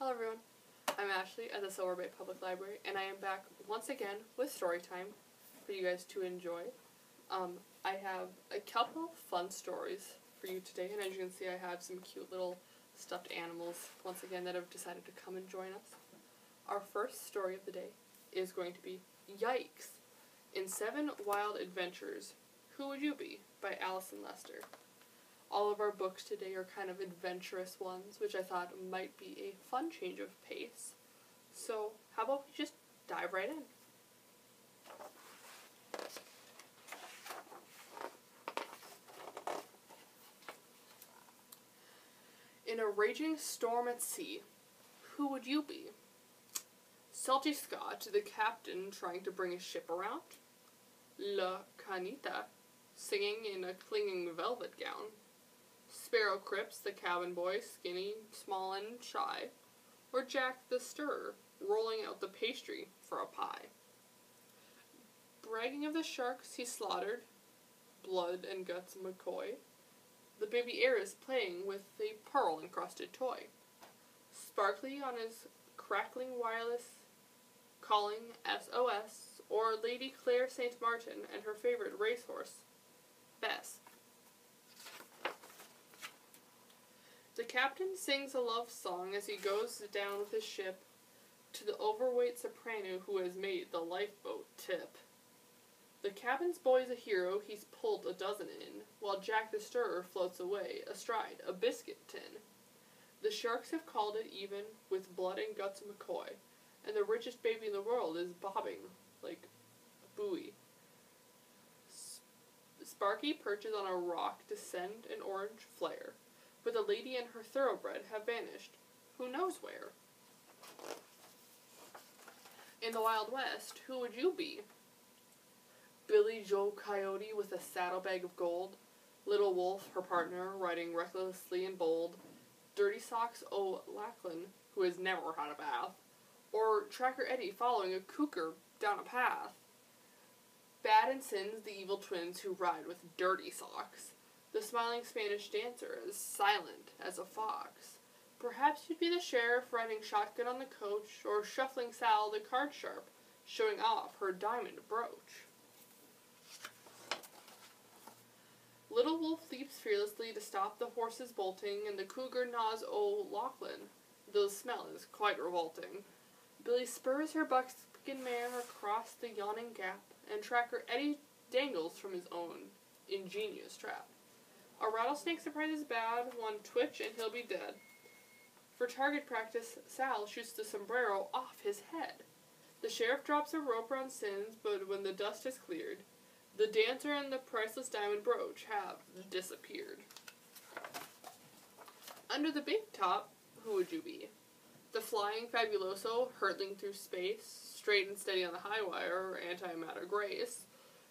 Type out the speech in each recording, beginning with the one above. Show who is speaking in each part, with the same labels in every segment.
Speaker 1: Hello everyone, I'm Ashley at the Silver Bay Public Library, and I am back once again with story time for you guys to enjoy. I have a couple fun stories for you today, and as you can see I have some cute little stuffed animals once again that have decided to come and join us. Our first story of the day is going to be Yikes! In 7 Wild Adventures, Who Would You Be? By Allison Lester. All of our books today are kind of adventurous ones, which I thought might be a fun change of pace. So, how about we just dive right in? In a raging storm at sea, who would you be? Salty Scott, the captain trying to bring his ship around? La Canita, singing in a clinging velvet gown? Sparrow Cripps, the cabin boy, skinny, small, and shy? Or Jack the Stirrer, rolling out the pastry for a pie? Bragging of the sharks he slaughtered, Blood and Guts McCoy? The baby heiress playing with a pearl-encrusted toy? Sparkly on his crackling wireless, calling SOS? Or Lady Claire St. Martin and her favorite racehorse, Bess? The captain sings a love song as he goes down with his ship to the overweight soprano who has made the lifeboat tip. The cabin's boy's a hero, he's pulled a dozen in, while Jack the Stirrer floats away astride a biscuit tin. The sharks have called it even with Blood and Guts McCoy, and the richest baby in the world is bobbing like a buoy. Sparky perches on a rock to send an orange flare, but the lady and her thoroughbred have vanished. Who knows where? In the Wild West, who would you be? Billy Joe Coyote with a saddlebag of gold, Little Wolf, her partner, riding recklessly and bold, Dirty Socks O'Lachlan, who has never had a bath, or Tracker Eddie following a cougar down a path? Bad and Sins, the evil twins who ride with dirty socks, the smiling Spanish dancer as silent as a fox. Perhaps you'd be the sheriff riding shotgun on the coach, or shuffling Sal the card sharp, showing off her diamond brooch. Little Wolf leaps fearlessly to stop the horses bolting, and the cougar gnaws O'Lachlan. The smell is quite revolting. Billy spurs her buckskin mare across the yawning gap, and Tracker Eddie dangles from his own ingenious trap. A rattlesnake surprises bad, one twitch and he'll be dead. For target practice, Sal shoots the sombrero off his head. The sheriff drops a rope around Sins, but when the dust has cleared, the dancer and the priceless diamond brooch have disappeared. Under the big top, who would you be? The flying fabuloso, hurtling through space, straight and steady on the high wire, antimatter grace?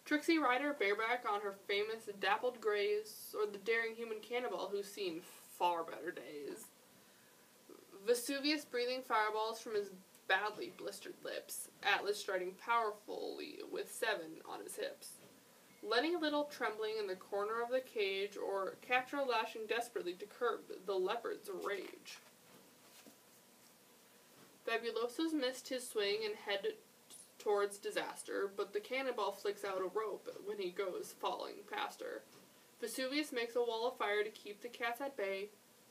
Speaker 1: Trixie Rider bareback on her famous dappled grays, or the daring human cannibal who's seen far better days? Vesuvius breathing fireballs from his badly blistered lips, Atlas striding powerfully with 7 on his hips? Lenny Little trembling in the corner of the cage, or Catra lashing desperately to curb the leopard's rage? Fabuloso's missed his swing and head towards disaster, but the cannonball flicks out a rope when he goes falling past her. Vesuvius makes a wall of fire to keep the cats at bay,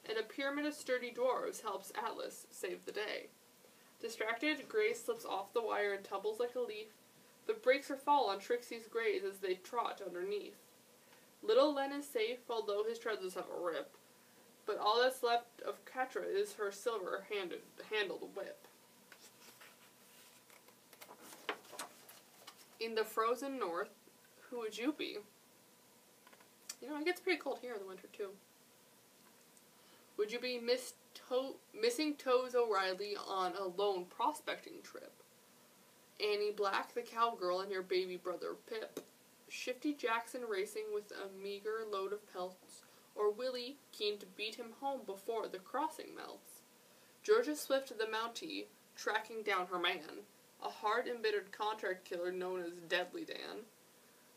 Speaker 1: and a pyramid of sturdy dwarves helps Atlas save the day. Distracted, Grace slips off the wire and tumbles like a leaf, but breaks her fall on Trixie's grays as they trot underneath. Little Len is safe, although his trousers have a rip, but all that's left of Catra is her silver-handled whip. In the frozen north, who would you be? You know, it gets pretty cold here in the winter, too. Would you be Missing Toes O'Reilly on a lone prospecting trip? Annie Black, the cowgirl, and your baby brother Pip? Shifty Jackson racing with a meager load of pelts? Or Willie, keen to beat him home before the crossing melts? Georgia Swift, the Mountie, tracking down her man? A hard, embittered contract killer known as Deadly Dan?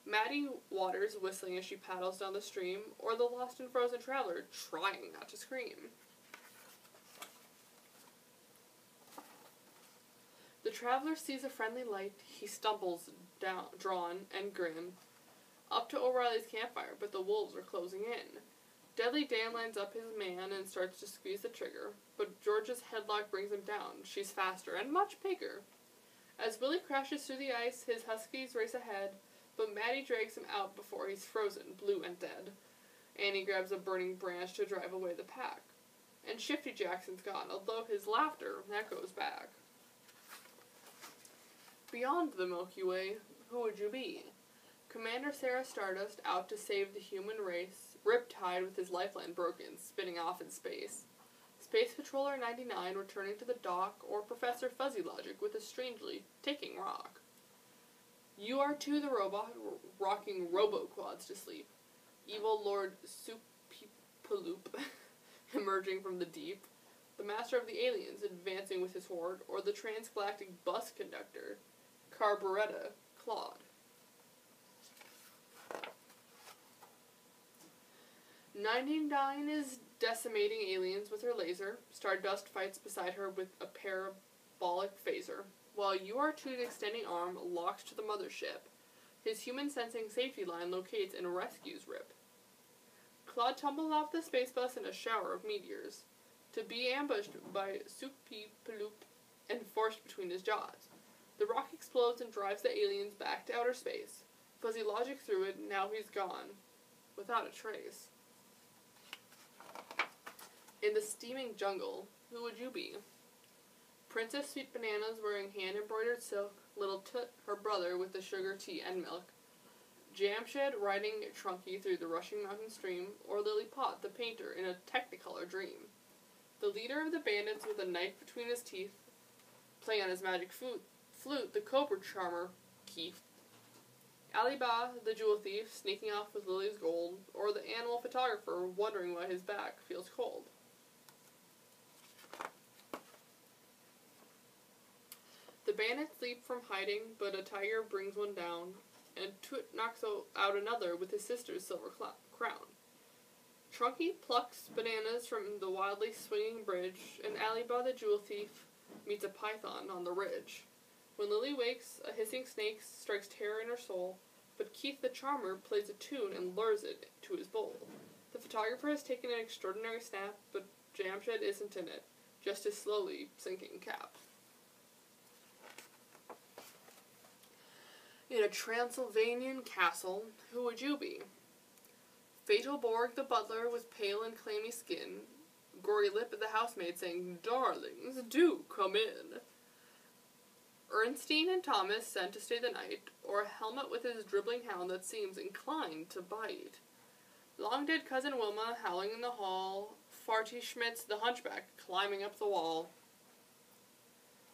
Speaker 1: Maddie Waters whistling as she paddles down the stream, or the lost and frozen traveler trying not to scream? traveler sees a friendly light, he stumbles down, drawn and grim, up to O'Reilly's campfire, but the wolves are closing in. Deadly Dan lines up his man and starts to squeeze the trigger, but George's headlock brings him down. She's faster and much bigger. As Willie crashes through the ice, his huskies race ahead, but Maddie drags him out before he's frozen, blue and dead. Annie grabs a burning branch to drive away the pack. And Shifty Jackson's gone, although his laughter echoes back. Beyond the Milky Way, who would you be? Commander Sarah Stardust out to save the human race, riptide with his lifeline broken, spinning off in space. Space Patroller 99 returning to the dock, or Professor Fuzzy Logic with a strangely ticking rock. UR2 the robot rocking robo-quads to sleep. Evil Lord Soupy-Paloop emerging from the deep. The Master of the Aliens advancing with his horde, or the transgalactic bus conductor, Carburetto Claude. 99 is decimating aliens with her laser. Stardust fights beside her with a parabolic phaser, while UR2's extending arm locks to the mothership. His human-sensing safety line locates and rescues Rip. Claude tumbles off the space bus in a shower of meteors, to be ambushed by Soupy-Paloop and forced between his jaws. The rock explodes and drives the aliens back to outer space. Fuzzy Logic threw it, and now he's gone, without a trace. In the steaming jungle, who would you be? Princess Sweet Bananas wearing hand-embroidered silk, Little Toot, her brother, with the sugar, tea, and milk, Jamshed riding Trunky through the rushing mountain stream, or Lily Pot, the painter, in a Technicolor dream. The leader of the bandits with a knife between his teeth, playing on his magic flute, the Cobra Charmer, Keith. Alibaba, the jewel thief, sneaking off with Lily's gold, or the animal photographer wondering why his back feels cold. The bandits leap from hiding, but a tiger brings one down, and Toot knocks out another with his sister's silver crown. Trunky plucks bananas from the wildly swinging bridge, and Alibaba the jewel thief meets a python on the ridge. When Lily wakes, a hissing snake strikes terror in her soul, but Keith the charmer plays a tune and lures it to his bowl. The photographer has taken an extraordinary snap, but Jamshed isn't in it, just his slowly sinking cap. In a Transylvanian castle, who would you be? Fatal Borg the butler with pale and clammy skin, Gory Lip the housemaid saying, "Darlings, do come in." Ernstine and Thomas sent to stay the night, or a helmet with his dribbling hound that seems inclined to bite. Long-dead cousin Wilma howling in the hall, Farty Schmitz the hunchback climbing up the wall.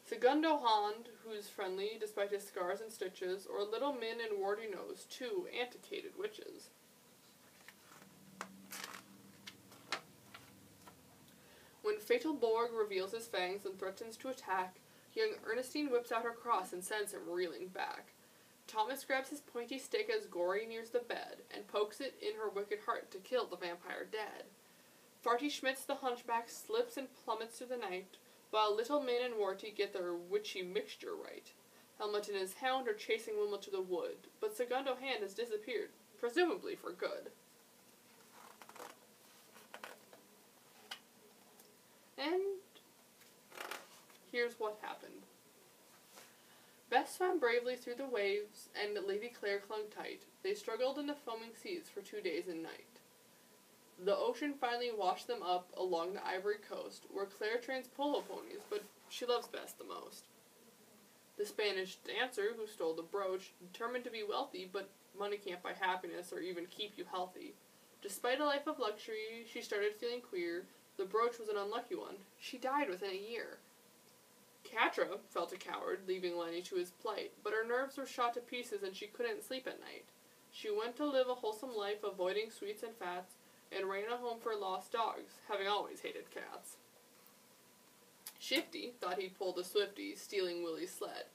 Speaker 1: Segundo Hand, who's friendly despite his scars and stitches, or Little Min and Warty Nose, two antiquated witches. When Fatal Borg reveals his fangs and threatens to attack, young Ernestine whips out her cross and sends him reeling back. Thomas grabs his pointy stick as Gory nears the bed, and pokes it in her wicked heart to kill the vampire dead. Farty Schmitz the hunchback slips and plummets through the night, while Little Min and Warty get their witchy mixture right. Helmut and his hound are chasing Wilma to the wood, but Segundo Hand has disappeared, presumably for good. And here's what happened. Bess swam bravely through the waves, and Lady Claire clung tight. They struggled in the foaming seas for 2 days and night. The ocean finally washed them up along the Ivory Coast, where Claire trains polo ponies, but she loves Bess the most. The Spanish dancer who stole the brooch, determined to be wealthy, but money can't buy happiness or even keep you healthy. Despite a life of luxury, she started feeling queer. The brooch was an unlucky one. She died within a year. Catra felt a coward, leaving Lenny to his plight, but her nerves were shot to pieces and she couldn't sleep at night. She went to live a wholesome life, avoiding sweets and fats, and ran a home for lost dogs, having always hated cats. Shifty thought he'd pulled a Swifty, stealing Willie's sled.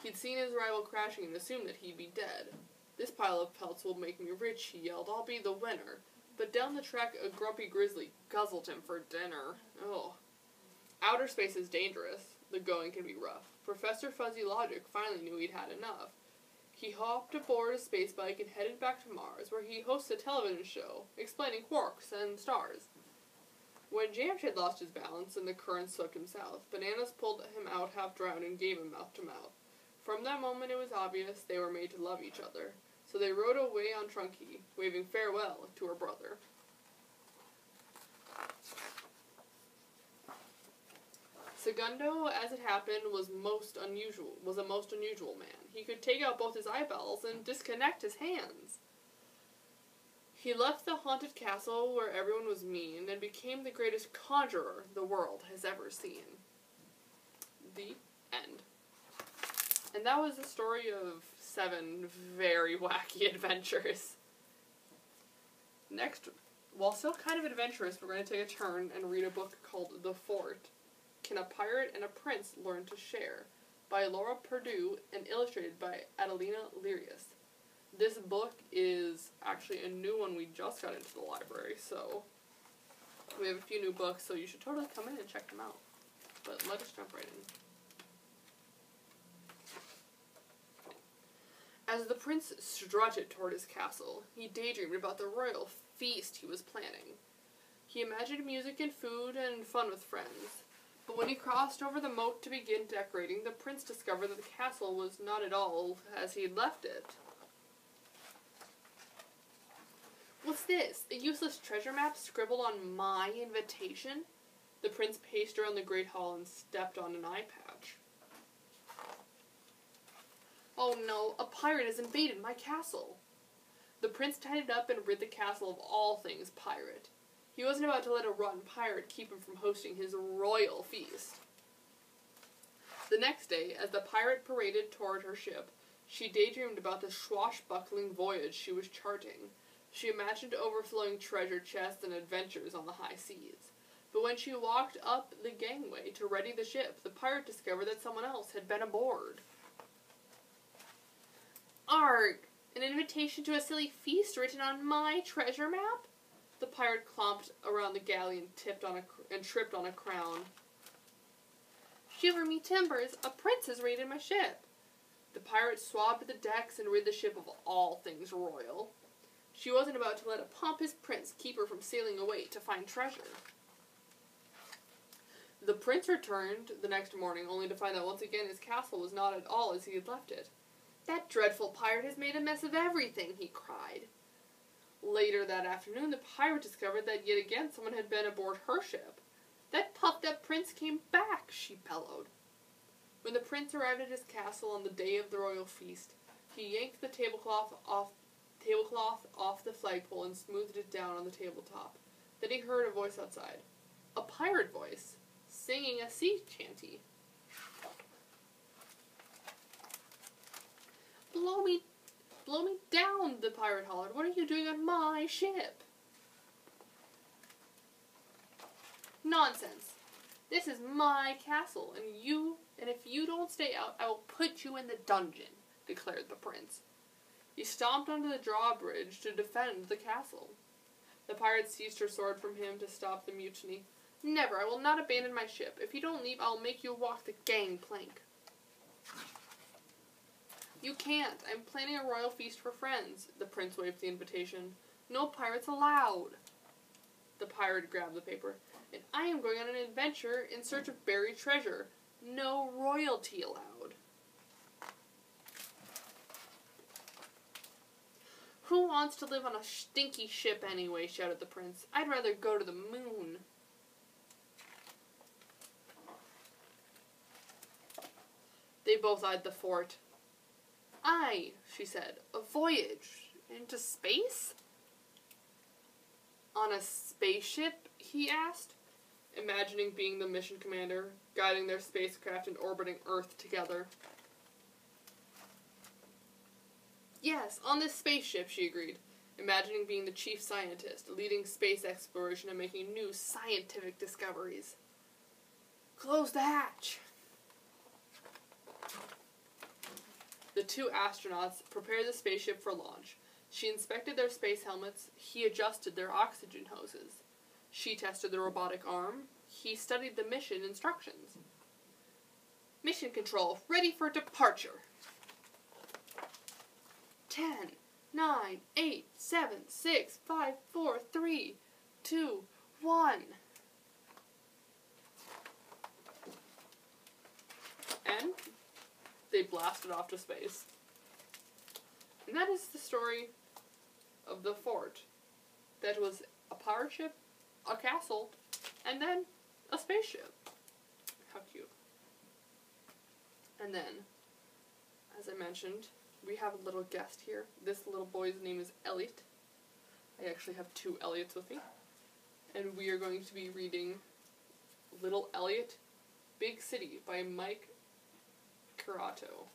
Speaker 1: He'd seen his rival crashing and assumed that he'd be dead. "This pile of pelts will make me rich," he yelled. "I'll be the winner." But down the track, a grumpy grizzly guzzled him for dinner. Oh. Outer space is dangerous. the going can be rough. Professor Fuzzy Logic finally knew he'd had enough. He hopped aboard a space bike and headed back to Mars, where he hosted a television show explaining quarks and stars. When Jamshed lost his balance and the current swept him south, Bananas pulled him out half drowned and gave him mouth to mouth. From that moment it was obvious they were made to love each other, so they rode away on Trunky, waving farewell to her brother. Segundo, as it happened, was a most unusual man. He could take out both his eyeballs and disconnect his hands. He left the haunted castle where everyone was mean and became the greatest conjurer the world has ever seen. The end. And that was the story of 7 very wacky adventures. Next, while still kind of adventurous, we're going to take a turn and read a book called The Fort. Can a Pirate and a Prince Learn to Share? By Laura Perdue and illustrated by Adelina Lirius. This book is actually a new one we just got into the library, so we have a few new books, so you should totally come in and check them out. But let us jump right in. As the prince strutted toward his castle, he daydreamed about the royal feast he was planning. He imagined music and food and fun with friends. But when he crossed over the moat to begin decorating, the prince discovered that the castle was not at all as he'd left it. What's this? A useless treasure map scribbled on my invitation? The prince paced around the great hall and stepped on an eye patch. Oh no, a pirate has invaded my castle. The prince tidied up and rid the castle of all things pirate. He wasn't about to let a rotten pirate keep him from hosting his royal feast. The next day, as the pirate paraded toward her ship, she daydreamed about the swashbuckling voyage she was charting. She imagined overflowing treasure chests and adventures on the high seas. But when she walked up the gangway to ready the ship, the pirate discovered that someone else had been aboard. Arg! An invitation to a silly feast written on my treasure map? The pirate clomped around the galley and tripped on a crown. Shiver me timbers, a prince has raided my ship. The pirate swabbed the decks and rid the ship of all things royal. She wasn't about to let a pompous prince keep her from sailing away to find treasure. The prince returned the next morning, only to find that once again his castle was not at all as he had left it. That dreadful pirate has made a mess of everything, he cried. Later that afternoon, the pirate discovered that yet again someone had been aboard her ship. That puffed-up prince came back, she bellowed. When the prince arrived at his castle on the day of the royal feast, he yanked the tablecloth off the flagpole and smoothed it down on the tabletop. Then he heard a voice outside. A pirate voice, singing a sea chanty. Blow me down, the pirate hollered. What are you doing on my ship? Nonsense. This is my castle, and if you don't stay out, I will put you in the dungeon, declared the prince. He stomped onto the drawbridge to defend the castle. The pirate seized her sword from him to stop the mutiny. Never, I will not abandon my ship. If you don't leave, I will make you walk the gangplank. You can't. I'm planning a royal feast for friends. The prince waved the invitation. No pirates allowed. The pirate grabbed the paper. And I am going on an adventure in search of buried treasure. No royalty allowed. Who wants to live on a stinky ship anyway, shouted the prince. I'd rather go to the moon. They both eyed the fort. Aye, she said, a voyage into space? On a spaceship, he asked, imagining being the mission commander, guiding their spacecraft and orbiting Earth together. Yes, on this spaceship, she agreed, imagining being the chief scientist, leading space exploration and making new scientific discoveries. Close the hatch. The 2 astronauts prepared the spaceship for launch. She inspected their space helmets. He adjusted their oxygen hoses. She tested the robotic arm. He studied the mission instructions. Mission control, ready for departure. 10, 9, 8, 7, 6, 5, 4, 3, 2, 1. And they blasted off to space. And that is the story of the fort. That was a pirate ship, a castle, and then a spaceship. How cute. And then, as I mentioned, we have a little guest here. This little boy's name is Elliott. I actually have 2 Elliots with me. And we are going to be reading Little Elliott, Big City by Mike Corrado.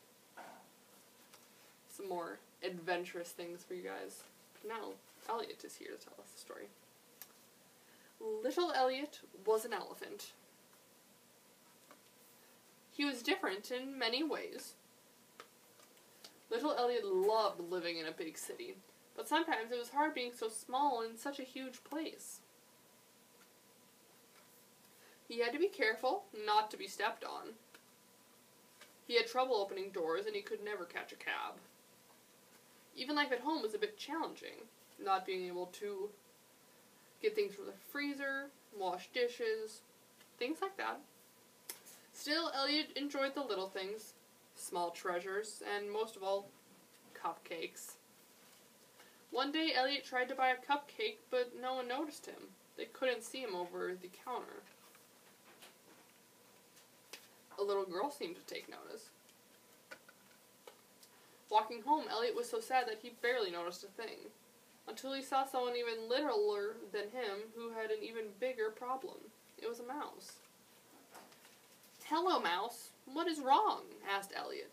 Speaker 1: Some more adventurous things for you guys. Now, Elliott is here to tell us the story. Little Elliott was an elephant. He was different in many ways. Little Elliott loved living in a big city, but sometimes it was hard being so small in such a huge place. He had to be careful not to be stepped on. He had trouble opening doors and he could never catch a cab. Even life at home was a bit challenging, not being able to get things from the freezer, wash dishes, things like that. Still, Elliott enjoyed the little things, small treasures, and most of all, cupcakes. One day, Elliott tried to buy a cupcake, but no one noticed him. They couldn't see him over the counter. A little girl seemed to take notice. Walking home, Elliott was so sad that he barely noticed a thing, until he saw someone even littler than him who had an even bigger problem. It was a mouse. "Hello, Mouse. What is wrong?" asked Elliott.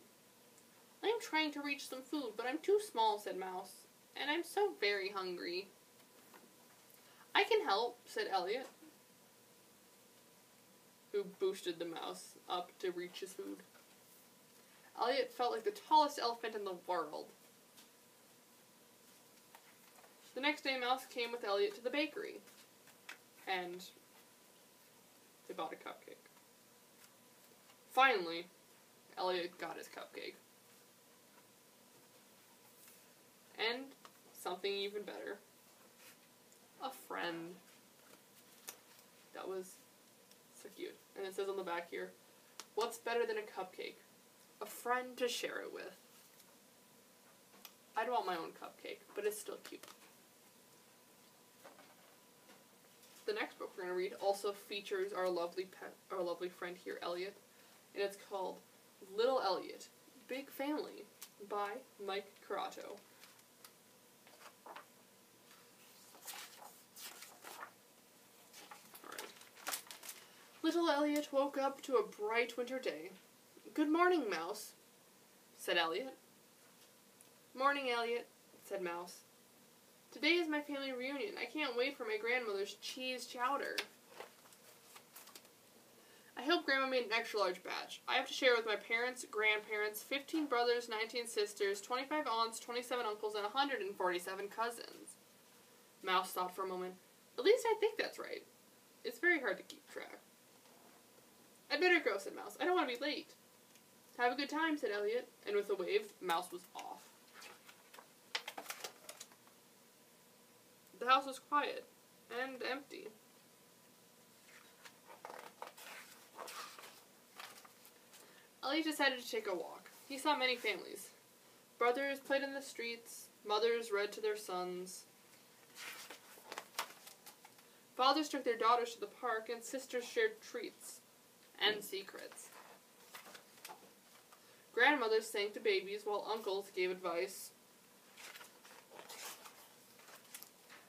Speaker 1: "I am trying to reach some food, but I'm too small," said Mouse, "and I'm so very hungry." "I can help," said Elliott, who boosted the mouse up to reach his food. Elliott felt like the tallest elephant in the world. The next day, Mouse came with Elliott to the bakery, and they bought a cupcake. Finally, Elliott got his cupcake. And something even better. A friend. That was so cute. And it says on the back here, "What's better than a cupcake? A friend to share it with." I'd want my own cupcake, but it's still cute. The next book we're going to read also features our lovely friend here, Elliott, and it's called Little Elliott, Big Family by Mike Corrado. Alright. Little Elliott woke up to a bright winter day. "Good morning, Mouse," said Elliott. "Morning, Elliott," said Mouse. "Today is my family reunion. I can't wait for my grandmother's cheese chowder." "I hope Grandma made an extra large batch. I have to share with my parents, grandparents, 15 brothers, 19 sisters, 25 aunts, 27 uncles, and 147 cousins." Mouse thought for a moment. "At least I think that's right. It's very hard to keep track." "I'd better go," said Mouse. "I don't want to be late." "Have a good time," said Elliott, and with a wave, Mouse was off. The house was quiet and empty. Elliott decided to take a walk. He saw many families. Brothers played in the streets, mothers read to their sons. Fathers took their daughters to the park, and sisters shared treats and secrets. Grandmothers sang to babies while uncles gave advice.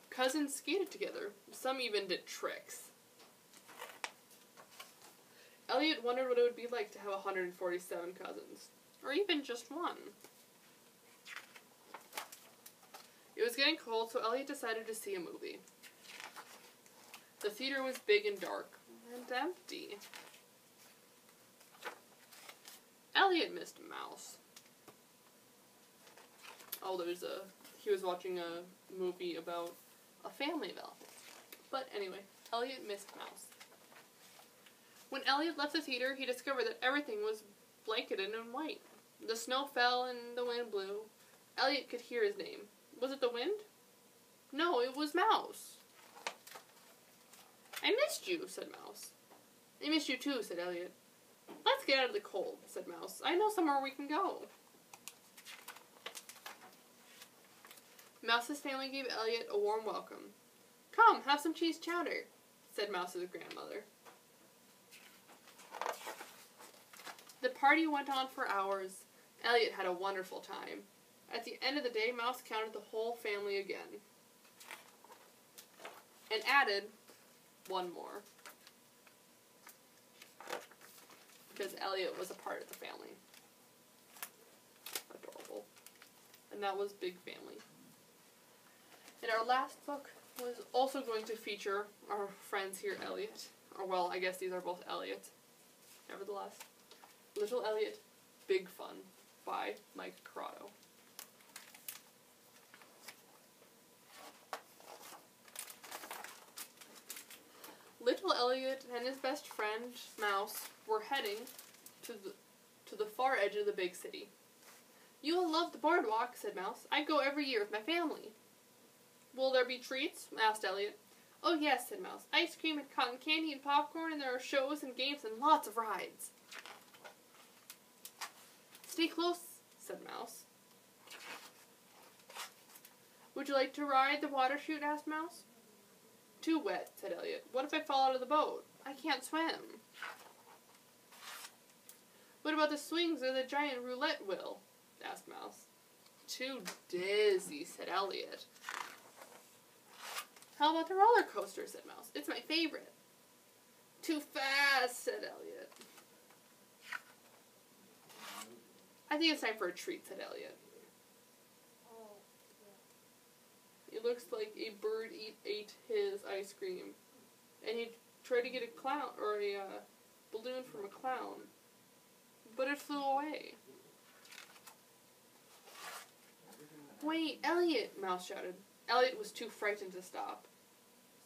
Speaker 1: Cousins skated together. Some even did tricks. Elliott wondered what it would be like to have 147 cousins, or even just one. It was getting cold, so Elliott decided to see a movie. The theater was big and dark, and empty. Elliott missed Mouse. Oh, he was watching a movie about a family of elephants. But anyway, Elliott missed Mouse. When Elliott left the theater, he discovered that everything was blanketed in white. The snow fell and the wind blew. Elliott could hear his name. Was it the wind? No, it was Mouse. I missed you, said Mouse. I missed you too, said Elliott. Let's get out of the cold, said Mouse. I know somewhere we can go. Mouse's family gave Elliott a warm welcome. Come, have some cheese chowder, said Mouse's grandmother. The party went on for hours. Elliott had a wonderful time. At the end of the day, Mouse counted the whole family again. And added one more. Because Elliott was a part of the family. Adorable. And that was Big Family. And our last book was also going to feature our friends here, Elliott. Or, well, I guess these are both Elliott. Nevertheless. Little Elliott, Big Fun by Mike Corrado. Little Elliott and his best friend, Mouse, were heading to the far edge of the big city. You will love the boardwalk, said Mouse. I go every year with my family. Will there be treats? Asked Elliott. Oh yes, said Mouse. Ice cream and cotton candy and popcorn, and there are shows and games and lots of rides. Stay close, said Mouse. Would you like to ride the water chute? Asked Mouse. Too wet, said Elliott. What if I fall out of the boat? I can't swim. What about the swings or the giant roulette wheel? Asked Mouse. Too dizzy, said Elliott. How about the roller coaster, said Mouse. It's my favorite. Too fast, said Elliott. I think it's time for a treat, said Elliott. It looks like a bird ate his ice cream. And he tried to get a clown, or a balloon from a clown. But it flew away. Wait, Elliott, Mouse shouted. Elliott was too frightened to stop.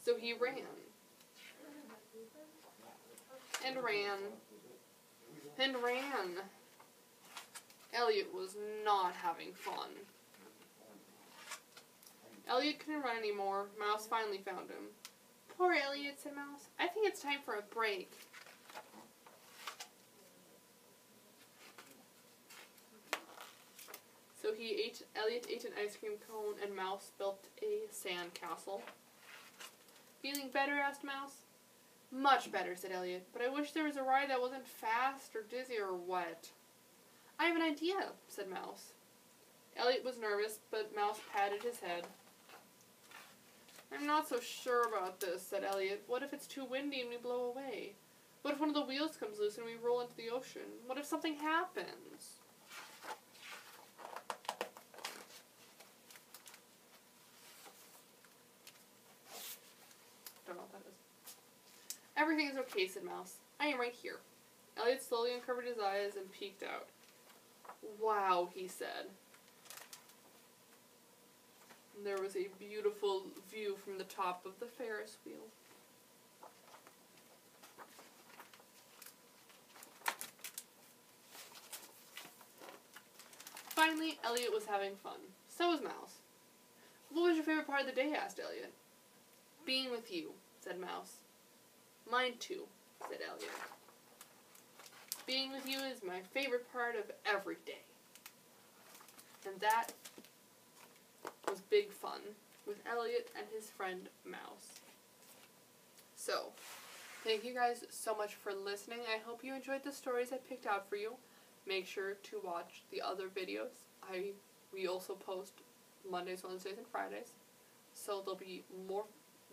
Speaker 1: So he ran. And ran. And ran. Elliott was not having fun. Elliott couldn't run anymore. Mouse finally found him. Poor Elliott, said Mouse. I think it's time for a break. So Elliott ate an ice cream cone, and Mouse built a sand castle. Feeling better? Asked Mouse. Much better, said Elliott. But I wish there was a ride that wasn't fast or dizzy or wet. I have an idea, said Mouse. Elliott was nervous, but Mouse patted his head. I'm not so sure about this, said Elliott. What if it's too windy and we blow away? What if one of the wheels comes loose and we roll into the ocean? What if something happens? Don't know what that is. Everything is okay, said Mouse. I am right here. Elliott slowly uncovered his eyes and peeked out. Wow, he said. And there was a beautiful view from the top of the Ferris wheel. Finally, Elliott was having fun. So was Mouse. What was your favorite part of the day? Asked Elliott. Being with you, said Mouse. Mine too, said Elliott. Being with you is my favorite part of every day. And that was Big Fun with Elliott and his friend Mouse. So, thank you guys so much for listening. I hope you enjoyed the stories I picked out for you. Make sure to watch the other videos. We also post Mondays, Wednesdays, and Fridays. So there'll be more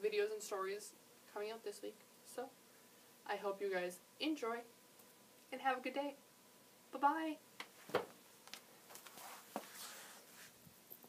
Speaker 1: videos and stories coming out this week. So, I hope you guys enjoy and have a good day. Bye-bye.